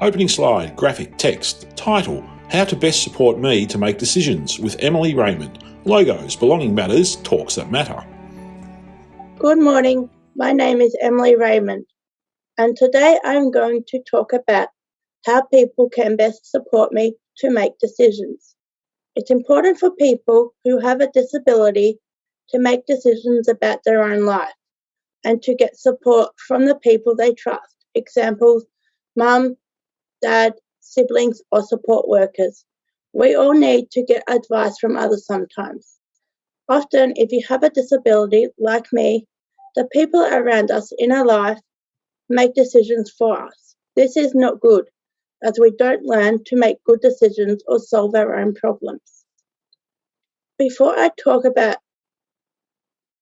Opening slide, graphic, text, title, how to best support me to make decisions with Emily Raymond. Logos, belonging matters, talks that matter. Good morning, my name is Emily Raymond, and today I'm going to talk about how people can best support me to make decisions. It's important for people who have a disability to make decisions about their own life and to get support from the people they trust. Examples, mum, dad, siblings, or support workers. We all need to get advice from others sometimes. Often, if you have a disability like me, the people around us in our life make decisions for us. This is not good, as we don't learn to make good decisions or solve our own problems. Before I talk about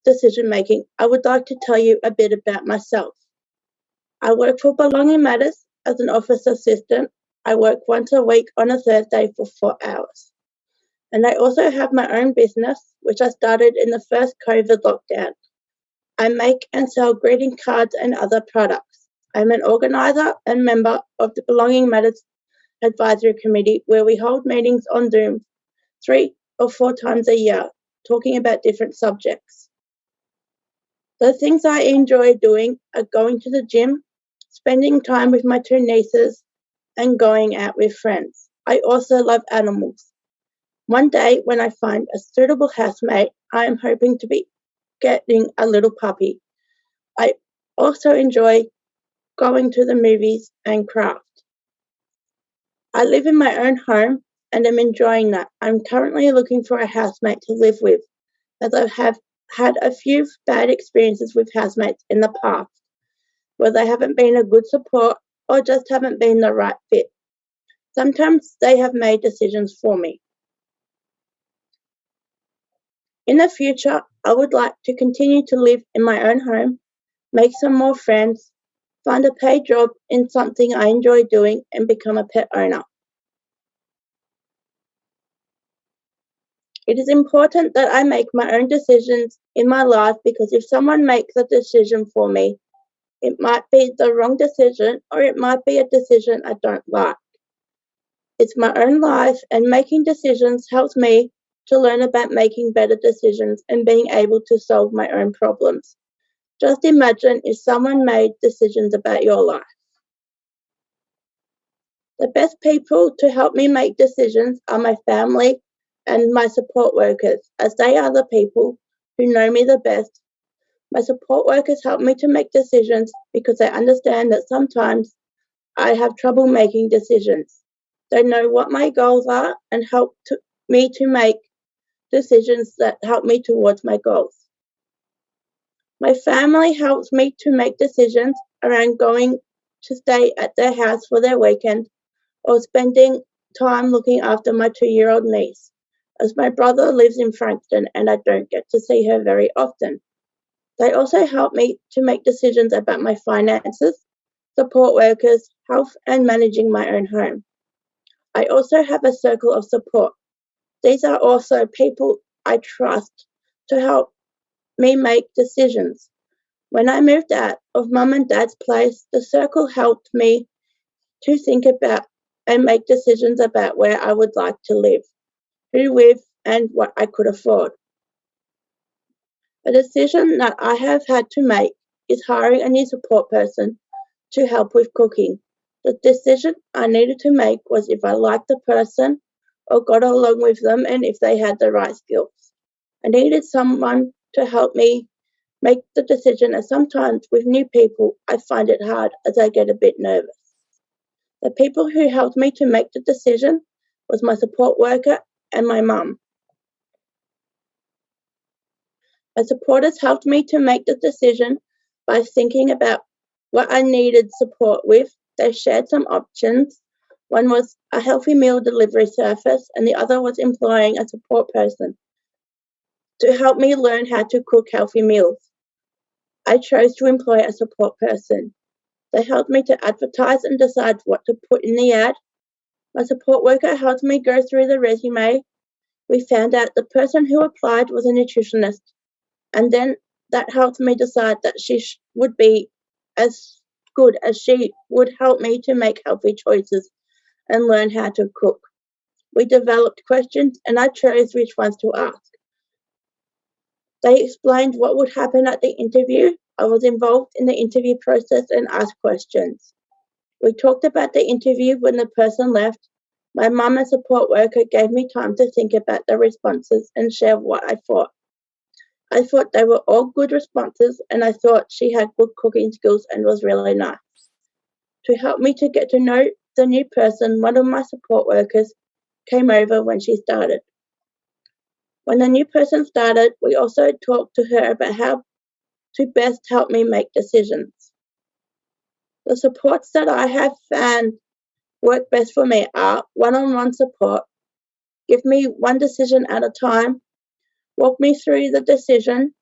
decision making, I would like to tell you a bit about myself. I work for Belonging Matters as an office assistant. I work once a week on a Thursday for 4 hours. And I also have my own business, which I started in the first COVID lockdown. I make and sell greeting cards and other products. I'm an organiser and member of the Belonging Matters Advisory Committee, where we hold meetings on Zoom 3 or 4 times a year, talking about different subjects. The things I enjoy doing are going to the gym, spending time with my 2 nieces, and going out with friends. I also love animals. One day, when I find a suitable housemate, I am hoping to be getting a little puppy. I also enjoy going to the movies and craft. I live in my own home and am enjoying that. I'm currently looking for a housemate to live with, as I have had a few bad experiences with housemates in the past, where they haven't been a good support or just haven't been the right fit. Sometimes they have made decisions for me. In the future, I would like to continue to live in my own home, make some more friends, find a paid job in something I enjoy doing, and become a pet owner. It is important that I make my own decisions in my life, because if someone makes a decision for me, it might be the wrong decision or it might be a decision I don't like. It's my own life, and making decisions helps me to learn about making better decisions and being able to solve my own problems. Just imagine if someone made decisions about your life. The best people to help me make decisions are my family and my support workers, as they are the people who know me the best. My support workers help me to make decisions because they understand that sometimes I have trouble making decisions. They know what my goals are and help me to make decisions that help me towards my goals. My family helps me to make decisions around going to stay at their house for their weekend or spending time looking after my 2-year-old niece, as my brother lives in Frankston and I don't get to see her very often. They also help me to make decisions about my finances, support workers, health, and managing my own home. I also have a circle of support. These are also people I trust to help me make decisions. When I moved out of mum and dad's place, the circle helped me to think about and make decisions about where I would like to live, who with, and what I could afford. A decision that I have had to make is hiring a new support person to help with cooking. The decision I needed to make was if I liked the person or got along with them and if they had the right skills. I needed someone to help me make the decision, as sometimes with new people I find it hard as I get a bit nervous. The people who helped me to make the decision was my support worker and my mum. My supporters helped me to make the decision by thinking about what I needed support with. They shared some options. One was a healthy meal delivery service, and the other was employing a support person to help me learn how to cook healthy meals. I chose to employ a support person. They helped me to advertise and decide what to put in the ad. My support worker helped me go through the resume. We found out the person who applied was a nutritionist, and then that helped me decide that she would be as good as she would help me to make healthy choices and learn how to cook. We developed questions and I chose which ones to ask. They explained what would happen at the interview. I was involved in the interview process and asked questions. We talked about the interview when the person left. My mum and support worker gave me time to think about the responses and share what I thought. I thought they were all good responses and I thought she had good cooking skills and was really nice. To help me to get to know the new person, one of my support workers came over when she started. When the new person started, we also talked to her about how to best help me make decisions. The supports that I have found work best for me are one-on-one support, give me one decision at a time, walk me through the decision,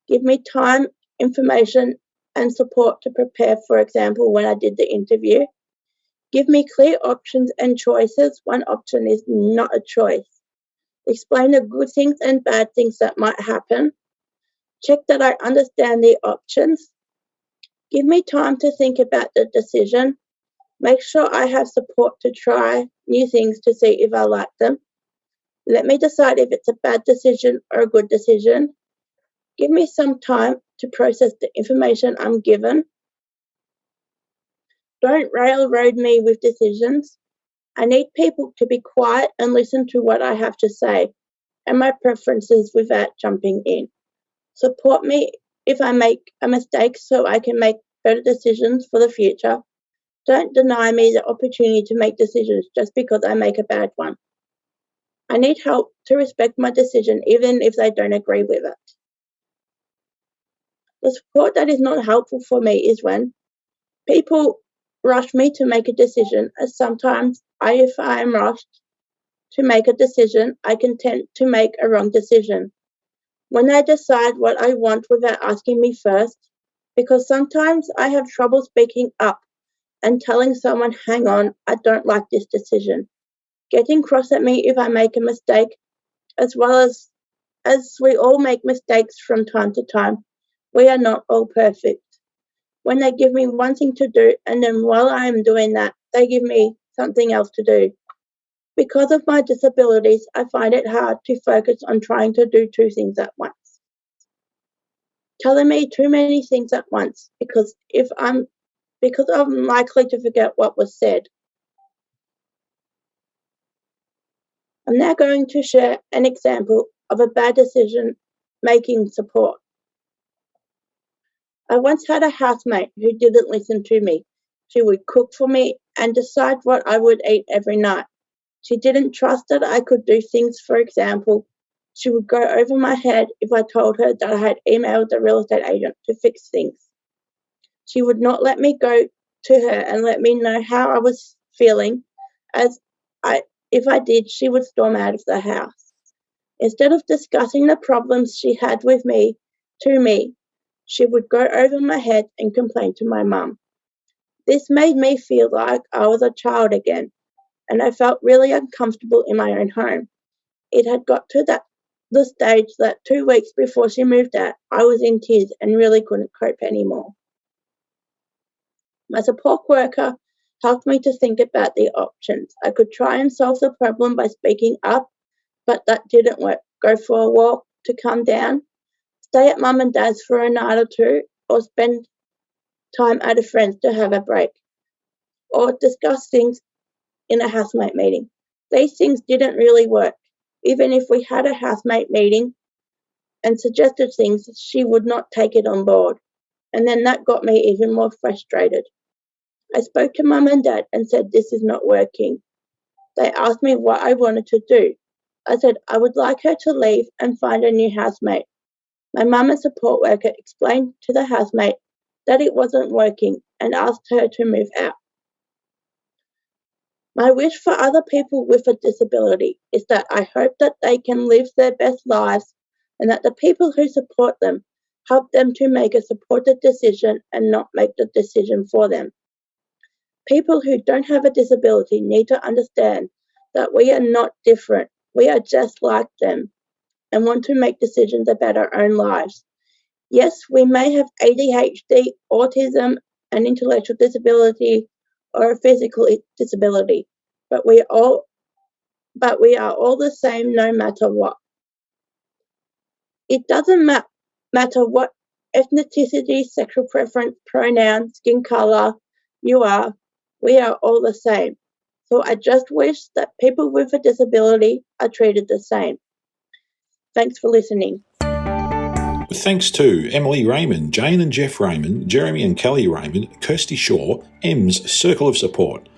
give me time, information, and support to prepare, for example, when I did the interview, give me clear options and choices. One option is not a choice. Explain the good things and bad things that might happen. Check that I understand the options. Give me time to think about the decision. Make sure I have support to try new things to see if I like them. Let me decide if it's a bad decision or a good decision. Give me some time to process the information I'm given. Don't railroad me with decisions. I need people to be quiet and listen to what I have to say and my preferences without jumping in. Support me if I make a mistake so I can make better decisions for the future. Don't deny me the opportunity to make decisions just because I make a bad one. I need help to respect my decision even if they don't agree with it. The support that is not helpful for me is when people rush me to make a decision, as sometimes if I am rushed to make a decision, I can tend to make a wrong decision. When they decide what I want without asking me first, because sometimes I have trouble speaking up and telling someone, hang on, I don't like this decision. Getting cross at me if I make a mistake, as well as we all make mistakes from time to time. We are not all perfect. When they give me one thing to do, and then while I am doing that, they give me something else to do. Because of my disabilities, I find it hard to focus on trying to do two things at once. Telling me too many things at once because I'm likely to forget what was said. I'm now going to share an example of a bad decision making support. I once had a housemate who didn't listen to me. She would cook for me and decide what I would eat every night. She didn't trust that I could do things. For example, she would go over my head if I told her that I had emailed the real estate agent to fix things. She would not let me go to her and let me know how I was feeling, if I did, she would storm out of the house. Instead of discussing the problems she had with me, she would go over my head and complain to my mum. This made me feel like I was a child again, and I felt really uncomfortable in my own home. It had got to the stage that 2 weeks before she moved out, I was in tears and really couldn't cope anymore. My support worker helped me to think about the options. I could try and solve the problem by speaking up, but that didn't work. Go for a walk to calm down, stay at mum and dad's for a night or two, or spend time at a friend's to have a break, or discuss things in a housemate meeting. These things didn't really work. Even if we had a housemate meeting and suggested things, she would not take it on board. And then that got me even more frustrated. I spoke to mum and dad and said this is not working. They asked me what I wanted to do. I said I would like her to leave and find a new housemate. My mum and support worker explained to the housemate that it wasn't working and asked her to move out. My wish for other people with a disability is that I hope that they can live their best lives and that the people who support them help them to make a supported decision and not make the decision for them. People who don't have a disability need to understand that we are not different. We are just like them and want to make decisions about our own lives. Yes, we may have ADHD, autism, an intellectual disability, or a physical disability, but we are all the same no matter what. It doesn't matter what ethnicity, sexual preference, pronoun, skin color you are, we are all the same. So I just wish that people with a disability are treated the same. Thanks for listening. With thanks to Emily Raymond, Jane and Jeff Raymond, Jeremy and Kelly Raymond, Kirsty Shaw, M's Circle of Support.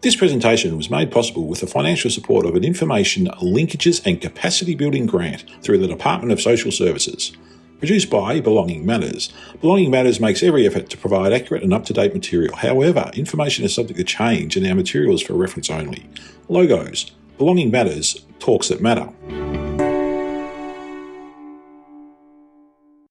This presentation was made possible with the financial support of an Information, Linkages and Capacity Building grant through the Department of Social Services. Produced by Belonging Matters. Belonging Matters makes every effort to provide accurate and up-to-date material. However, information is subject to change and our material is for reference only. Logos. Belonging Matters. Talks that matter.